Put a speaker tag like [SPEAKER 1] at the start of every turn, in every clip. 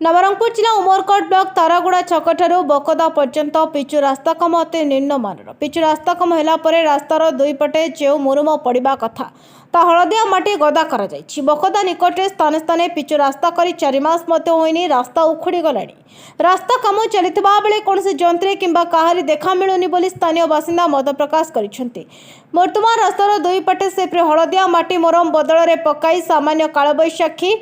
[SPEAKER 1] नवरंगपुर जिला उमरकोट ब्लॉक तारागुड़ा छकठारू बकदा पर्यंत पिचु रास्ता कम अति निम्नमानर पिचु रास्ता कम होला परे रास्तार दुई पटे जो मुरुम पड़ा कथा ता हलदिया माटी गदा करा जायछि। बकदा निकटे स्थाने स्थाने पिचु रास्ता करी 4 मास मध्य होइनी रास्ता उखुड़ी गलानी। रास्ता काम चलिथिबा बेले कोनसे जंत्री किंबा काहारी देखा मिलुनी बोली स्थानीय बासिंदा मत प्रकाश करिसेंति। वर्तमान रास्तार दुई पटे सेप्रे हलदिया माटी मोरम बदल रे पकाई सामान्य कालबैशाखी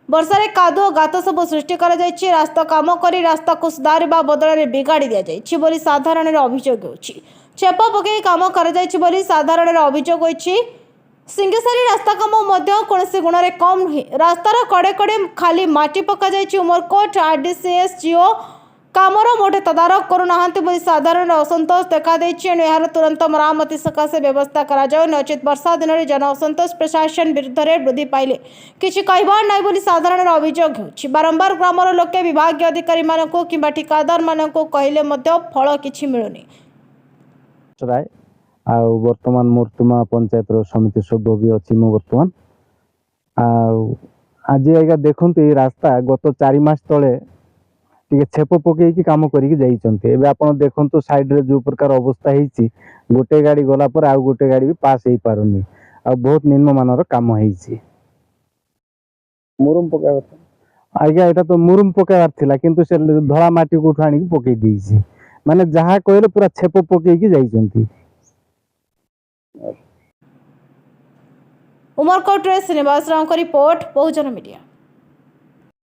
[SPEAKER 1] वर्षारे कादुओ गात सब सृष्टि करा जायछि। रास्ता काम करी रास्ता को सुधारिबा बदल रे बिगाड़ी दिया जायछि बोली साधारण अभियोग होछि। छेप पकई काम करा जायछि बोली साधारण अभियोग होछि। सिंगेसारी रास्ता काम मध्य कोनसे गुण रे कम नुहे। रास्तार कड़े कड़े खाली माटी पका जायछि। उमरकोट आरडीसीएस जिओ कामर मोटे तदारक करूनाहांती बोली साधारण असंतोष देखा देछि। एणु एहार तुरंत मरामती सकाशे व्यवस्था करा जाओ, नचेत वर्षा दिन में जन असंतोष प्रशासन विरुद्ध रे वृद्धि पाइले किछि कहबार नाही बोली साधारण अभियोग होछि। बारंबार ग्रामर लोके विभागीय अधिकारी मानकु किंबा ठिकादार मानकु कहिले मध्य फल किछि मिलुनी।
[SPEAKER 2] वर्तमान मूर्तिमा पंचायत समिति सभ्य भी अच्छी वर्तमान आज आज्ञा देखते रास्ता गत 4 मास तले टे छेप पकईकी कम कर आप देखु साइड रे जो प्रकार अवस्था होती गोटे गाड़ी गला पर आउ गोटे गाड़ी भी पास हो पारुनी आ बहुत निम्नमानर काम होती।
[SPEAKER 3] मुरुम पकाइबार
[SPEAKER 2] आज्ञा एटा तो मुरुम पकाइबार थिला किंतु से धड़ा माटी कोठु आनी पकई देइछि माने जहा कहले पूरा छेप पकईकी जाइछंती।
[SPEAKER 1] उमरकोट रे श्रीनिवास राव को रिपोर्ट बहुजन मीडिया।